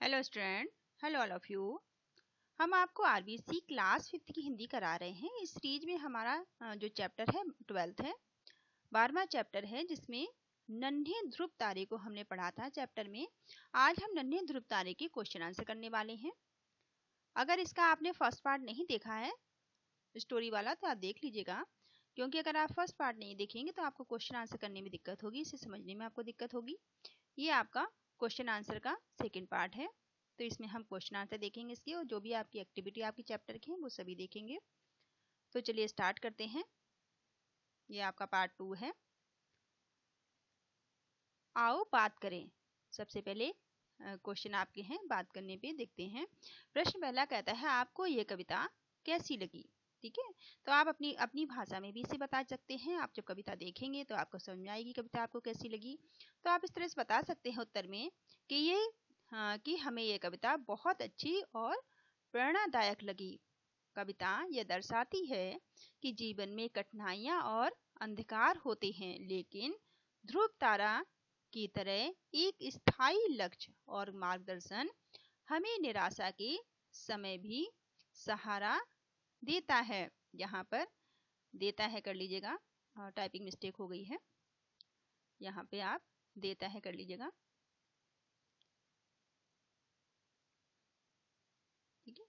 Hello student, hello all of you. हम आपको RBC class 5 की हिंदी करा रहे हैं। इस सीरीज में हमारा जो चैप्टर है 12th है, 12वां चैप्टर है, जिसमें नन्हे ध्रुव तारे को हमने पढ़ा था। चैप्टर में आज हम नन्हे ध्रुव तारे के क्वेश्चन आंसर करने वाले हैं। अगर इसका आपने फर्स्ट पार्ट नहीं देखा है स्टोरी वाला तो आप देख लीजिएगा, क्योंकि अगर आप फर्स्ट पार्ट नहीं देखेंगे तो आपको क्वेश्चन आंसर करने में दिक्कत होगी, इसे समझने में आपको दिक्कत होगी। ये आपका क्वेश्चन आंसर का सेकेंड पार्ट है, तो इसमें हम क्वेश्चन आंसर देखेंगे इसके, और जो भी आपकी एक्टिविटी आपकी चैप्टर की है वो सभी देखेंगे। तो चलिए स्टार्ट करते हैं। ये आपका पार्ट 2 है। आओ बात करें। सबसे पहले क्वेश्चन आपके हैं, बात करने पे देखते हैं। प्रश्न पहला कहता है, आपको ये कविता कैसी लगी? ठीक है, तो आप अपनी अपनी भाषा में भी इसे बता सकते हैं। आप जब कविता देखेंगे तो आपको समझ में आएगी कविता आपको कैसी लगी। तो आप इस तरह से बता सकते हैं उत्तर में कि हमें ये कविता बहुत अच्छी और प्रेरणादायक लगी। कविता यह दर्शाती है कि जीवन में कठिनाइयां और अंधकार होते हैं, लेकिन ध्रुव तारा की तरह एक स्थायी लक्ष्य और मार्गदर्शन हमें निराशा के समय भी सहारा देता है। यहाँ पर देता है कर लीजिएगा, टाइपिंग मिस्टेक हो गई है, यहाँ पे आप देता है कर लीजिएगा। ठीक है,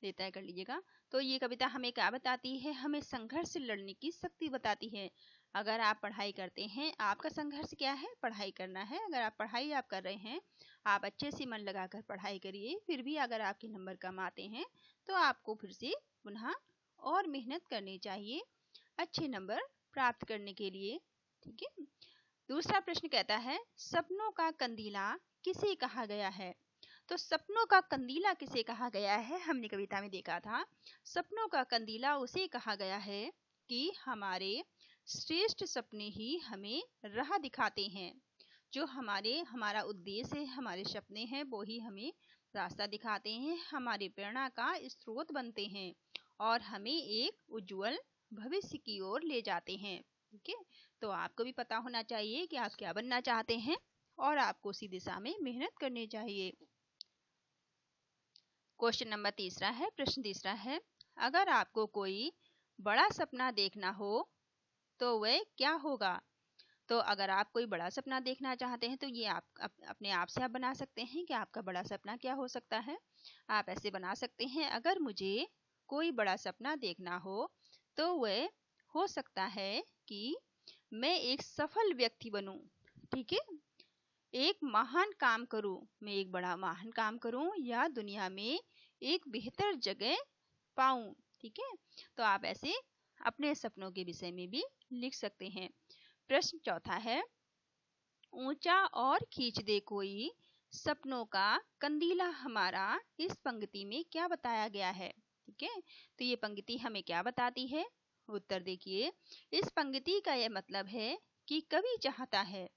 देता है कर लीजिएगा। तो ये कविता हमें क्या बताती है? हमें संघर्ष से लड़ने की शक्ति बताती है। अगर आप पढ़ाई करते हैं, आपका संघर्ष क्या है? पढ़ाई करना है। अगर आप पढ़ाई आप कर रहे हैं, आप अच्छे से मन लगाकर पढ़ाई करिए। फिर भी अगर आपके नंबर कम आते हैं तो आपको फिर से पुनः और मेहनत करनी चाहिए अच्छे नंबर प्राप्त करने के लिए। ठीक है, दूसरा प्रश्न कहता है, सपनों का कंदीला किसे कहा गया है? तो सपनों का कंदीला किसे कहा गया है? हमने कविता में देखा था, सपनों का कंदीला उसे कहा गया है कि हमारे श्रेष्ठ सपने ही हमें राह दिखाते हैं। जो हमारा उद्देश्य है, हमारे सपने हैं, वो ही हमें रास्ता दिखाते हैं, हमारी प्रेरणा का स्रोत बनते हैं और हमें एक उज्जवल भविष्य की ओर ले जाते हैं। ठीक है, तो आपको भी पता होना चाहिए कि आप क्या बनना चाहते हैं और आपको उसी दिशा में मेहनत करनी चाहिए। क्वेश्चन नंबर तीसरा है, प्रश्न तीसरा है, अगर आपको कोई बड़ा सपना देखना हो तो वह क्या होगा? तो अगर आप कोई बड़ा सपना देखना चाहते हैं तो ये आप अपने आप से आप बना सकते हैं कि आपका बड़ा सपना क्या हो सकता है। आप ऐसे बना सकते हैं, अगर मुझे कोई बड़ा सपना देखना हो तो वह हो सकता है कि मैं एक सफल व्यक्ति बनूं। ठीक है, एक महान काम करूं, मैं एक बड़ा महान काम करूं या दुनिया में एक बेहतर जगह पाऊं। ठीक है, तो आप ऐसे अपने सपनों के विषय में भी लिख सकते हैं। प्रश्न चौथा है, ऊंचा और खींच दे कोई सपनों का कंदीला हमारा, इस पंक्ति में क्या बताया गया है? ठीक है, तो ये पंक्ति हमें क्या बताती है? उत्तर देखिए, इस पंक्ति का यह मतलब है कि कवि चाहता है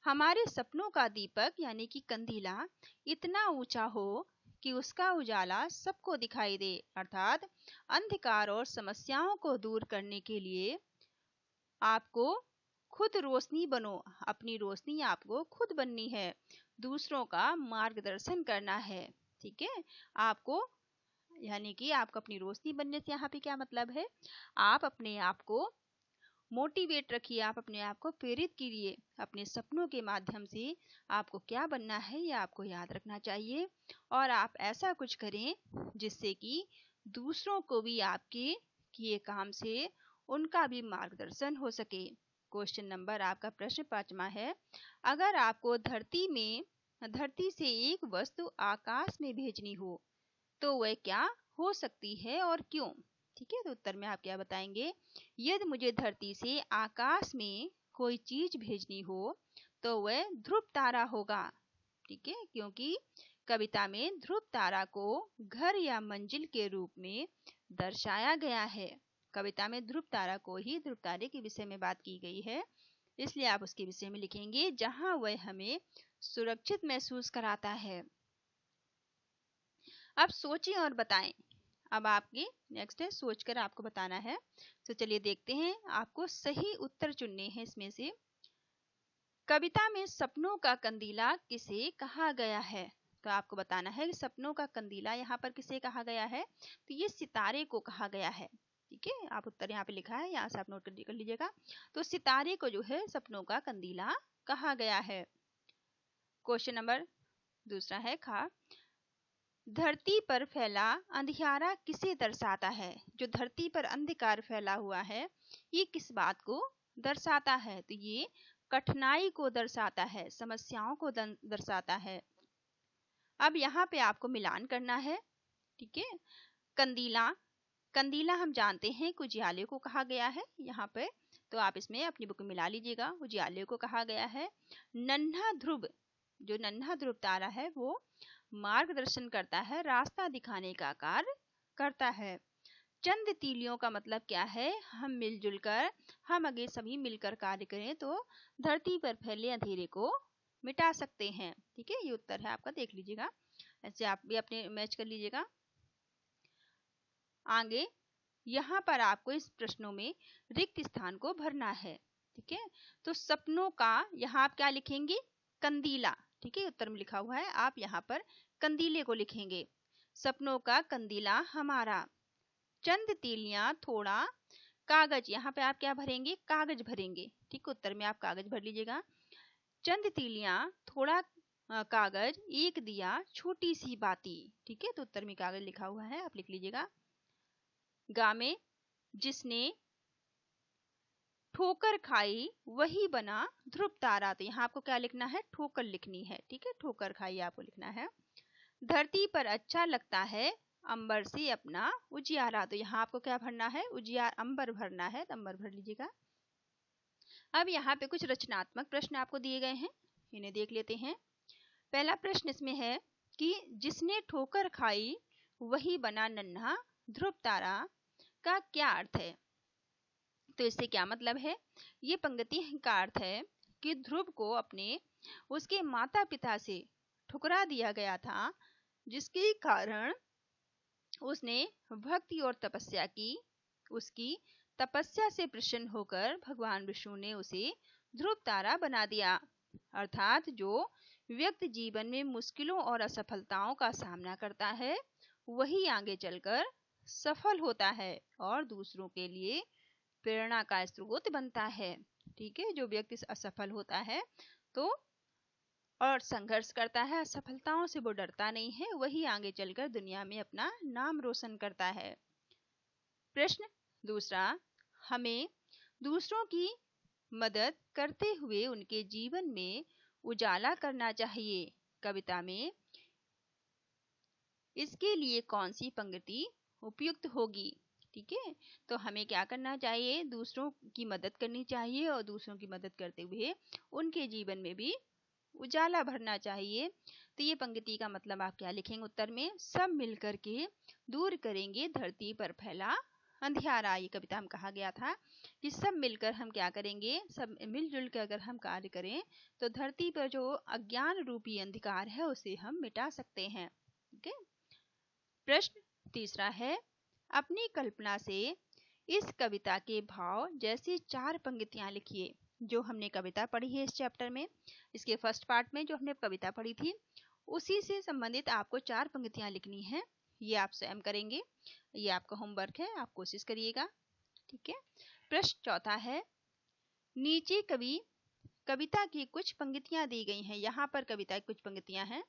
हमारे सपनों का दीपक यानी कि कंदीला इतना ऊंचा हो कि उसका उजाला सबको दिखाई दे, अर्थात अंधकार और समस्याओं को दूर करने के लिए आपको खुद रोशनी बनो। अपनी रोशनी आपको खुद बननी है, दूसरों का मार्गदर्शन करना है। ठीक है, आपको यानी कि आपको अपनी रोशनी बनने से यहाँ पे क्या मतलब है? आप अपने आप को मोटिवेट रखिए, आप अपने आप को प्रेरित कीजिए। अपने सपनों के माध्यम से आपको क्या बनना है ये आपको याद रखना चाहिए, और आप ऐसा कुछ करें जिससे कि दूसरों को भी आपके किए काम से उनका भी मार्गदर्शन हो सके। क्वेश्चन नंबर आपका प्रश्न 5वां है, अगर आपको धरती से एक वस्तु आकाश में भेजनी हो तो वह क्या हो सकती है और क्यों? ठीक है, तो उत्तर में आप क्या बताएंगे? यदि मुझे धरती से आकाश में कोई चीज भेजनी हो तो वह ध्रुव तारा होगा। ठीक है, क्योंकि कविता में ध्रुव तारा को घर या मंजिल के रूप में दर्शाया गया है। कविता में ध्रुव तारा को ही, ध्रुव तारे के विषय में बात की गई है, इसलिए आप उसके विषय में लिखेंगे जहां वह हमें सुरक्षित महसूस कराता है। अब सोचिए और बताएं। अब आपकी नेक्स्ट है, सोचकर आपको बताना है। तो चलिए देखते हैं, आपको सही उत्तर चुनने हैं इसमें से। कविता में सपनों का कंदीला किसे कहा गया है? तो आपको बताना है कि सपनों का कंदीला यहाँ पर किसे कहा गया है, तो ये सितारे को कहा गया है। ठीक है, आप उत्तर यहाँ पे लिखा है, यहाँ से आप नोट कर लीजिएगा। तो सितारे को जो है सपनों का कंदीला कहा गया है। क्वेश्चन नंबर दूसरा है खा, धरती पर फैला अंधियारा किसे दर्शाता है? जो धरती पर अंधकार फैला हुआ है ये किस बात को दर्शाता है? तो ये कठिनाई को दर्शाता है, समस्याओं को दर्शाता है। अब यहाँ पे आपको मिलान करना है। ठीक है, कंदीला, कंदीला हम जानते हैं कि उजियाले को कहा गया है यहाँ पे, तो आप इसमें अपनी बुक में मिला लीजिएगा। उजियाले को कहा गया है। नन्हा ध्रुव, जो नन्हा ध्रुव तारा है वो मार्गदर्शन करता है, रास्ता दिखाने का कार्य करता है। चंद तीलियों का मतलब क्या है? हम मिलजुल कर, हम अगर सभी मिलकर कार्य करें तो धरती पर फैले अंधेरे को मिटा सकते हैं। ठीक है, ये उत्तर है आपका, देख लीजिएगा, ऐसे आप भी अपने मैच कर लीजिएगा। आगे यहाँ पर आपको इस प्रश्नों में रिक्त स्थान को भरना है। ठीक है, तो सपनों का यहाँ आप क्या लिखेंगे? कंदीला। ठीक है, उत्तर में लिखा हुआ है, आप यहाँ पर कंदीले को लिखेंगे। सपनों का कंदीला हमारा, चंद तीलियां थोड़ा कागज, यहाँ पे आप क्या भरेंगे? कागज भरेंगे। ठीक, उत्तर में आप कागज भर लीजिएगा। चंद तीलियां थोड़ा कागज, एक दिया छोटी सी बाती। ठीक है, तो उत्तर में कागज लिखा हुआ है, आप लिख लीजिएगा। गा में जिसने ठोकर खाई वही बना ध्रुव तारा, तो यहाँ आपको क्या लिखना है? ठोकर लिखनी है। ठीक है, ठोकर खाई आपको लिखना है। धरती पर अच्छा लगता है अंबर से अपना उजियारा, तो यहाँ आपको क्या भरना है? उजियार, अंबर भरना है, तो अंबर भर लीजिएगा। अब यहाँ पे कुछ रचनात्मक प्रश्न आपको दिए गए हैं, इन्हें देख लेते हैं। पहला प्रश्न इसमें है कि जिसने ठोकर खाई वही बना नन्हा ध्रुव तारा का क्या अर्थ है? तो इससे क्या मतलब है? ये पंक्ति का अर्थ है कि ध्रुव को अपने उसके माता पिता से ठुकरा दिया गया था, जिसके कारण उसने भक्ति और तपस्या की। उसकी तपस्या से प्रसन्न होकर भगवान विष्णु ने उसे ध्रुव तारा बना दिया। अर्थात जो व्यक्ति जीवन में मुश्किलों और असफलताओं का सामना करता है वही आगे चलकर सफल होता है और दूसरों के लिए प्रेरणा का स्रोत बनता है। ठीक है, जो व्यक्ति असफल होता है तो और संघर्ष करता है, असफलताओं से वो डरता नहीं है, वही आगे चलकर दुनिया में अपना नाम रोशन करता है। प्रश्न दूसरा, हमें दूसरों की मदद करते हुए उनके जीवन में उजाला करना चाहिए। कविता में इसके लिए कौन सी पंक्ति उपयुक्त होगी? ठीक है, तो हमें क्या करना चाहिए? दूसरों की मदद करनी चाहिए और दूसरों की मदद करते हुए उनके जीवन में भी उजाला भरना चाहिए। तो ये पंक्ति का मतलब आप क्या लिखेंगे उत्तर में? सब मिलकर के दूर करेंगे धरती पर फैला अंधियारा। ये कविता में कहा गया था कि सब मिलकर हम क्या करेंगे? सब मिलजुल कर अगर हम कार्य करें तो धरती पर जो अज्ञान रूपी अंधकार है उसे हम मिटा सकते हैं। ठीक है, प्रश्न तीसरा है, अपनी कल्पना से इस कविता के भाव जैसी 4 पंक्तियां लिखिए। जो हमने कविता पढ़ी है इस चैप्टर में, इसके फर्स्ट पार्ट में जो हमने कविता पढ़ी थी उसी से संबंधित आपको 4 पंक्तियां लिखनी है। ये आप स्वयं करेंगे, ये आपका होमवर्क है, आप कोशिश करिएगा। ठीक है, प्रश्न चौथा है, नीचे कविता की कुछ पंक्तियां दी गई हैं। यहाँ पर कविता की कुछ पंक्तियां हैं।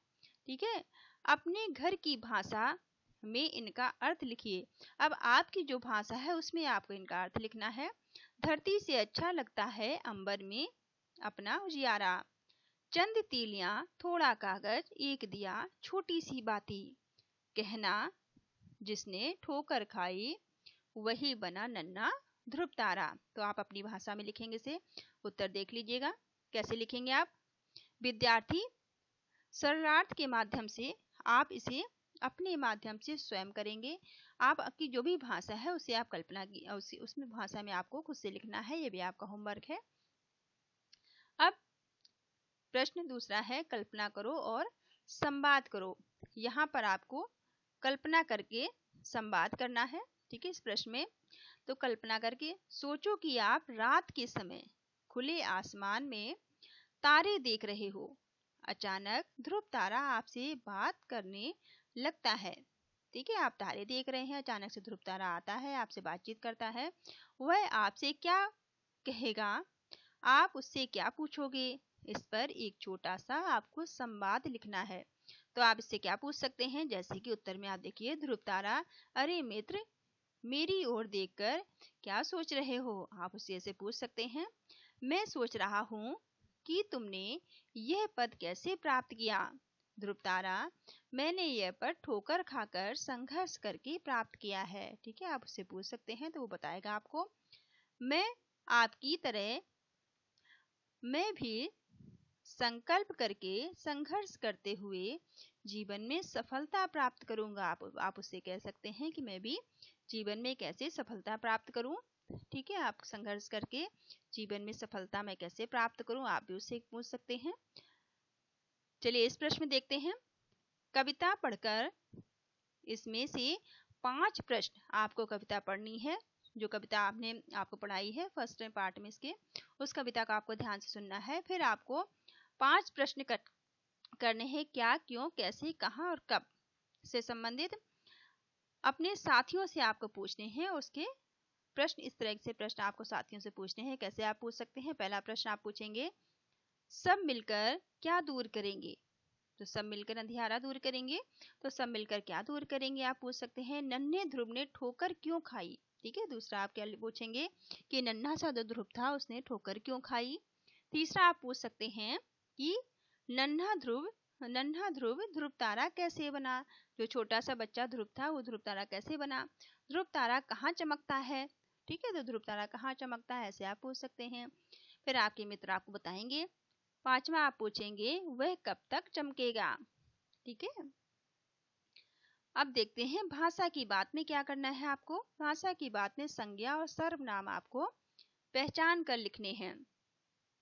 ठीक है, अपने घर की भाषा में इनका अर्थ लिखिए। अब आपकी जो भाषा है उसमें आपको इनका अर्थ लिखना है। धरती से अच्छा लगता है अंबर में अपना उजियारा, चंद तीलियां थोड़ा कागज, एक दिया छोटी सी बाती, कहना जिसने ठोकर खाई वही बना नन्हा ध्रुव तारा। तो आप अपनी भाषा में लिखेंगे से उत्तर देख लीजिएगा। कैसे लिखेंगे आप? विद्यार्थी सरलार्थ के माध्यम से आप इसे अपने माध्यम से स्वयं करेंगे। आपकी जो भी भाषा है उसे आप कल्पना की उसमें भाषा में आपको खुद से लिखना है, ये भी आपका होमवर्क है। अब प्रश्न दूसरा है, कल्पना करो और संवाद करो। यहाँ पर आपको कल्पना करके संवाद करना है। ठीक है, इस प्रश्न में तो कल्पना करके सोचो कि आप रात के समय खुले आसमान में तारे देख रहे हो। अचानक ध्रुव तारा आपसे बात करने लगता है। ठीक है, आप तारे देख रहे हैं, अचानक से ध्रुव तारा आता है, आपसे बातचीत करता है। वह आपसे क्या कहेगा, आप उससे क्या पूछोगे? इस पर एक छोटा सा आपको संवाद लिखना है। तो आप इससे क्या पूछ सकते हैं? जैसे कि उत्तर में आप देखिए, ध्रुव तारा, अरे मित्र, मेरी ओर देखकर क्या सोच रहे हो? आप उससे ऐसे पूछ सकते हैं। मैं सोच रहा हूँ कि तुमने यह पद कैसे प्राप्त किया। ध्रुव तारा, मैंने यह पद ठोकर खाकर संघर्ष करके प्राप्त किया है। ठीक है, आप उससे पूछ सकते हैं तो वो बताएगा आपको। मैं आपकी तरह मैं भी संकल्प करके संघर्ष करते हुए जीवन में सफलता प्राप्त करूंगा। आप उससे कह सकते हैं कि मैं भी जीवन में कैसे सफलता प्राप्त करूं। ठीक है, आप संघर्ष करके जीवन में सफलता मैं कैसे प्राप्त करूं, आप भी उससे पूछ सकते हैं। चलिए इस प्रश्न में देखते हैं। कविता पढ़कर इसमें से 5 प्रश्न आपको कविता पढ़नी है। जो कविता आपने आपको पढ़ाई है फर्स्ट पार्ट में इसके, उस कविता को आपको ध्यान से सुनना है। फिर आपको 5 प्रश्न करने हैं, क्या, क्यों, कैसे, कहाँ और कब से संबंधित अपने साथियों से आपको पूछने हैं। उसके प्रश्न इस तरह से प्रश्न आपको साथियों से पूछने हैं। कैसे आप पूछ सकते हैं? पहला प्रश्न आप पूछेंगे, सब मिलकर क्या दूर करेंगे? तो सब मिलकर अंधियारा दूर करेंगे। तो सब मिलकर क्या दूर करेंगे आप पूछ सकते हैं। नन्हे ध्रुव ने ठोकर क्यों खाई? ठीक है, दूसरा आप क्या पूछेंगे कि नन्हा सा जो ध्रुव था उसने ठोकर क्यों खाई। तीसरा आप पूछ सकते हैं कि नन्हा ध्रुव ध्रुव तारा कैसे बना? जो छोटा सा बच्चा ध्रुव था वो ध्रुव तारा कैसे बना? ध्रुव तारा कहाँ चमकता है? ठीक है, तो ध्रुव तारा कहाँ चमकता है, ऐसे आप पूछ सकते हैं। फिर आपके मित्र आपको बताएंगे। पांचवा आप पूछेंगे, वह कब तक चमकेगा? ठीक है, अब देखते हैं भाषा की बात में क्या करना है आपको। भाषा की बात में संज्ञा और सर्वनाम आपको पहचान कर लिखने हैं।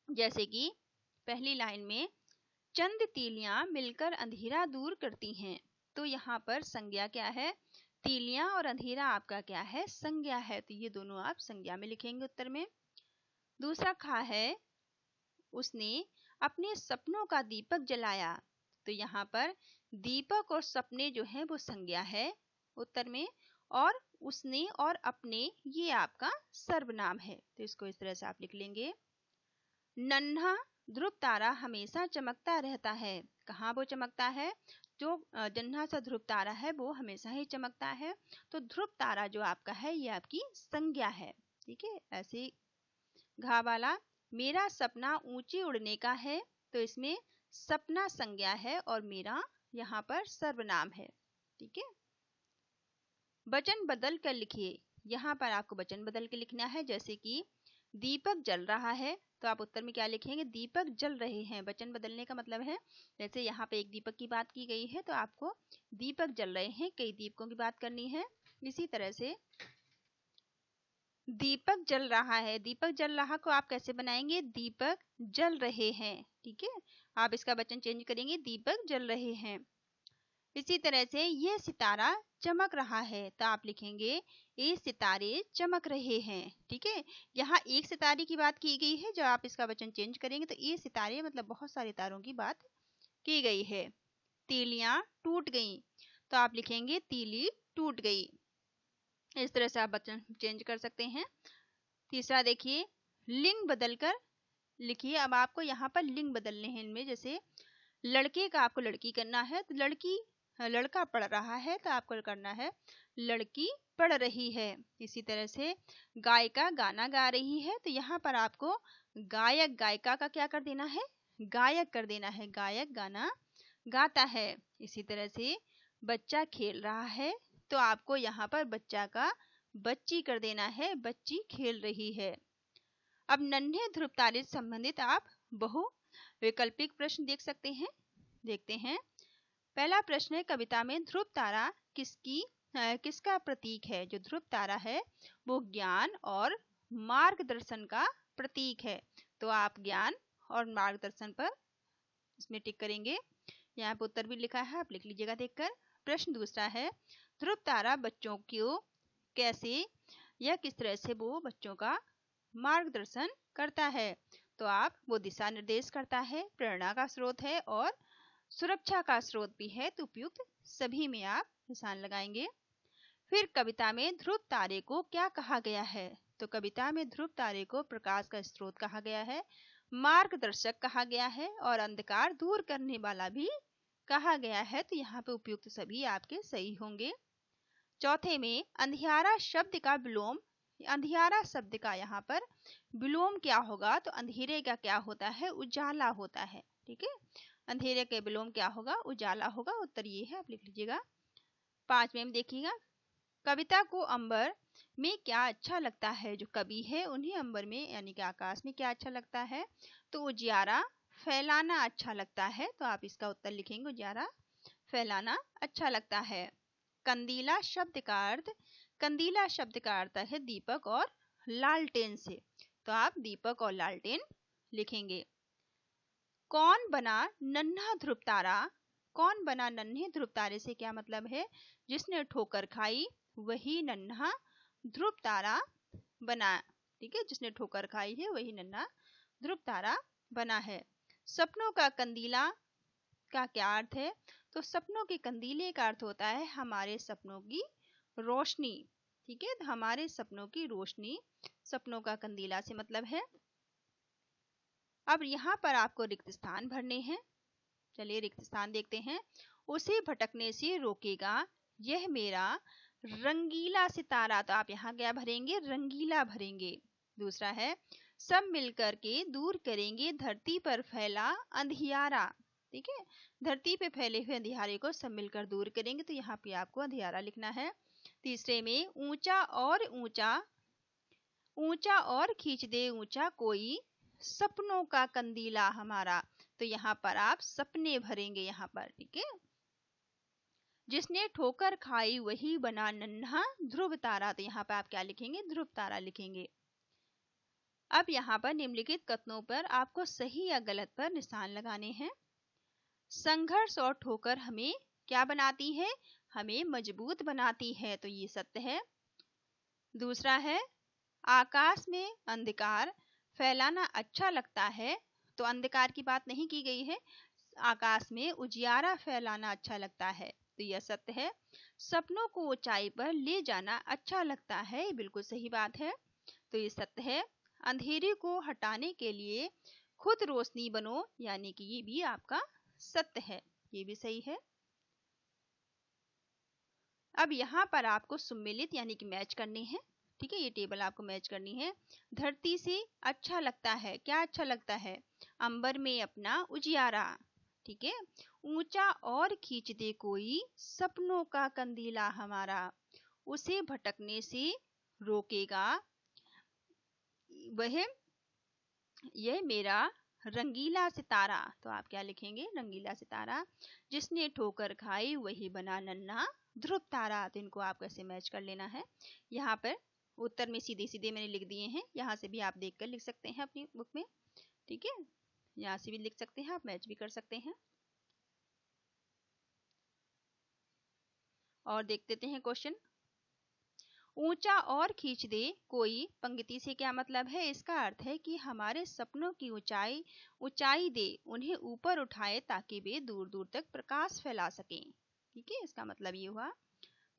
जैसे कि पहली लाइन में, चंद तीलियां मिलकर अंधेरा दूर करती हैं। तो यहाँ पर संज्ञा क्या है? तीलियां, और अंधेरा आपका क्या है? संज्ञा है। तो ये दोनों आप संज्ञा में लिखेंगे उत्तर में। दूसरा खा है, उसने अपने सपनों का दीपक जलाया। तो यहाँ पर दीपक और सपने जो है वो संज्ञा है उत्तर में, और उसने और अपने ये आपका सर्वनाम है। तो इसको इस तरह से आप लिख लेंगे। नन्हा ध्रुव तारा हमेशा चमकता रहता है। कहाँ वो चमकता है? जो नन्हा सा ध्रुव तारा है वो हमेशा ही चमकता है। तो ध्रुव तारा जो आपका है ये आपकी संज्ञा है। ठीक है, ऐसे घा वाला, मेरा सपना ऊंचे उड़ने का है। तो इसमें सपना संज्ञा है और मेरा यहाँ पर सर्वनाम है। ठीक है, वचन बदल कर लिखिए। यहाँ पर आपको वचन बदल के लिखना है। जैसे कि दीपक जल रहा है, तो आप उत्तर में क्या लिखेंगे? दीपक जल रहे हैं। वचन बदलने का मतलब है, जैसे यहाँ पे एक दीपक की बात की गई है तो आपको दीपक जल रहे हैं, कई दीपकों की बात करनी है। इसी तरह से दीपक जल रहा है, दीपक जल रहा को आप कैसे बनाएंगे? दीपक जल रहे हैं। ठीक है, आप इसका वचन चेंज करेंगे, दीपक जल रहे हैं। इसी तरह से यह सितारा चमक रहा है, तो आप लिखेंगे ये सितारे चमक रहे हैं। ठीक है, यहाँ एक सितारे की बात की गई है, जब आप इसका वचन चेंज करेंगे तो ये सितारे मतलब बहुत सारे तारों की बात की गई है। तीलियां टूट गईं, तो आप लिखेंगे तीली टूट गई। इस तरह से आप वचन चेंज कर सकते हैं। तीसरा देखिए, लिंग बदलकर लिखिए। अब आपको यहाँ पर लिंग बदलने हैं इनमें। जैसे लड़के का आपको लड़की करना है, तो लड़का पढ़ रहा है तो आपको करना है लड़की पढ़ रही है। इसी तरह से गायिका गाना गा रही है, तो यहाँ पर आपको गायक गायिका का क्या कर देना है? गायक कर देना है। गायक गाना गाता है। इसी तरह से बच्चा खेल रहा है, तो आपको यहाँ पर बच्चा का बच्ची कर देना है। बच्ची खेल रही है। अब नन्हे ध्रुव तारे से संबंधित आप बहु वैकल्पिक प्रश्न देख सकते हैं। देखते हैं। पहला प्रश्न है, कविता में ध्रुव तारा किसका प्रतीक है? जो ध्रुव तारा है वो ज्ञान और मार्गदर्शन का प्रतीक है। तो आप ज्ञान और मार्गदर्शन पर इसमें टिक करेंगे। यहाँ पे उत्तर भी लिखा है, आप लिख लीजिएगा देखकर। प्रश्न दूसरा है, ध्रुव तारा बच्चों को कैसे या किस तरह से वो बच्चों का मार्गदर्शन करता है? तो आप वो दिशा निर्देश करता है, प्रेरणा का स्रोत है और सुरक्षा का स्रोत भी है, तो उपयुक्त सभी में आप निशान लगाएंगे। फिर कविता में ध्रुव तारे को क्या कहा गया है? तो कविता में ध्रुव तारे को प्रकाश का स्रोत कहा गया है, मार्गदर्शक कहा गया है और अंधकार दूर करने वाला भी कहा गया है। तो यहाँ पे उपयुक्त सभी आपके सही होंगे। चौथे में अंधियारा शब्द का विलोम, अंधियारा शब्द का यहाँ पर विलोम क्या होगा? तो अंधेरे का क्या होता है? उजाला होता है। ठीक है, अंधेरे के विलोम क्या होगा? उजाला होगा। उत्तर ये है, आप लिख लीजिएगा। 5वें में देखिएगा, कविता को अंबर में क्या अच्छा लगता है? जो कवि है उन्हें अंबर में यानी कि आकाश में क्या अच्छा लगता है? तो उजियारा फैलाना अच्छा लगता है। तो आप इसका उत्तर लिखेंगे, उजियारा फैलाना अच्छा लगता है। कंदीला शब्द का अर्थ, कंदीला शब्द का अर्थ है दीपक और लालटेन से। तो आप दीपक और लालटेन लिखेंगे। कौन बना नन्हा ध्रुव तारा? कौन बना नन्हे ध्रुव तारे से क्या मतलब है? जिसने ठोकर खाई वही नन्हा ध्रुव तारा बना। ठीक है, जिसने ठोकर खाई है वही नन्हा ध्रुव तारा बना है। सपनों का कंदीला का क्या अर्थ है? तो सपनों के कंदीले का अर्थ होता है हमारे सपनों की रोशनी। ठीक है, हमारे सपनों की रोशनी सपनों का कंदीला से मतलब है। अब यहाँ पर आपको रिक्त स्थान भरने हैं। चलिए रिक्त स्थान देखते हैं। उसे भटकने से रोकेगा यह मेरा रंगीला सितारा। तो आप यहाँ क्या भरेंगे? रंगीला भरेंगे। दूसरा है, सब मिलकर के दूर करेंगे धरती पर फैला अंधियारा। ठीक है, धरती पे फैले हुए अंधियारे को सब मिलकर दूर करेंगे। तो यहाँ पे आपको अंधियारा लिखना है। तीसरे में, ऊंचा और ऊंचा, ऊंचा और खींच दे ऊंचा कोई सपनों का कंदीला हमारा। तो यहाँ पर आप सपने भरेंगे यहाँ पर। ठीक है, जिसने ठोकर खाई वही बना नन्हा ध्रुव तारा। तो यहाँ पर आप क्या लिखेंगे? ध्रुव तारा लिखेंगे। अब यहाँ पर निम्नलिखित कथनों पर आपको सही या गलत पर निशान लगाने हैं। संघर्ष और ठोकर हमें क्या बनाती है? हमें मजबूत बनाती है। तो ये सत्य है। दूसरा है, आकाश में अंधकार फैलाना अच्छा लगता है। तो अंधकार की बात नहीं की गई है, आकाश में उजियारा फैलाना अच्छा लगता है। तो यह सत्य है। सपनों को ऊंचाई पर ले जाना अच्छा लगता है, ये बिल्कुल सही बात है। तो ये सत्य है। अंधेरे को हटाने के लिए खुद रोशनी बनो, यानी कि ये भी आपका सत्य है, ये भी सही है। अब यहाँ पर आपको सम्मिलित यानी कि मैच करनी है। ठीक है, ये टेबल आपको मैच करनी है। धरती से अच्छा लगता है, क्या अच्छा लगता है? अंबर में अपना उजियारा। ठीक है, ऊंचा और खींच दे कोई सपनों का कंदीला हमारा, उसे भटकने से रोकेगा वह यह मेरा रंगीला सितारा। तो आप क्या लिखेंगे? रंगीला सितारा। जिसने ठोकर खाई वही बना नन्हा ध्रुव तारा। तो इनको आप कैसे मैच कर लेना है। यहाँ पर उत्तर में सीधे सीधे मैंने लिख दिए हैं, यहाँ से भी आप देखकर लिख सकते हैं अपनी बुक में। ठीक है, यहाँ से भी लिख सकते हैं, आप मैच भी कर सकते हैं। और देख देते हैं क्वेश्चन। ऊंचा और खींच दे कोई पंक्ति से क्या मतलब है? इसका अर्थ है कि हमारे सपनों की ऊंचाई ऊंचाई दे, उन्हें ऊपर उठाए ताकि वे दूर दूर तक प्रकाश फैला सकें। ठीक है, इसका मतलब ये हुआ।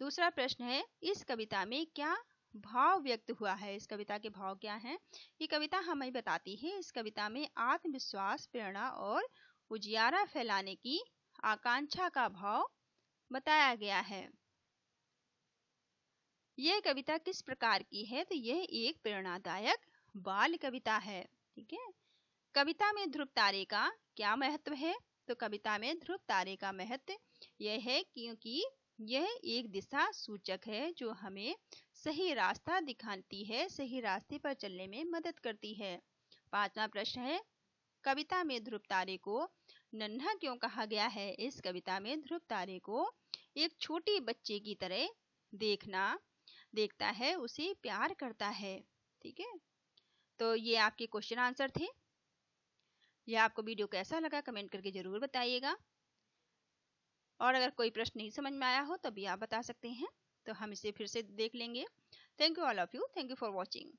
दूसरा प्रश्न है, इस कविता में क्या भाव व्यक्त हुआ है? इस कविता के भाव क्या हैं? ये कविता हमें बताती है इस कविता में आत्मविश्वास, प्रेरणा और उजियारा फैलाने की आकांक्षा का भाव बताया गया है। यह कविता किस प्रकार की है? तो यह एक प्रेरणादायक बाल कविता है। ठीक है, कविता में ध्रुव तारे का क्या महत्व है? तो कविता में ध्रुव तारे का महत्व यह है क्योंकि यह एक दिशा सूचक है जो हमें सही रास्ता दिखाती है, सही रास्ते पर चलने में मदद करती है। 5वां प्रश्न है, कविता में ध्रुव तारे को नन्हा क्यों कहा गया है? इस कविता में ध्रुव तारे को एक छोटी बच्चे की तरह देखता है, उसे प्यार करता है। ठीक है, तो ये आपके क्वेश्चन आंसर थे। यह आपको वीडियो कैसा लगा कमेंट करके जरूर बताइएगा। और अगर कोई प्रश्न नहीं समझ में आया हो तो भी आप बता सकते हैं, तो हम इसे फिर से देख लेंगे। Thank you all of you, thank you for watching.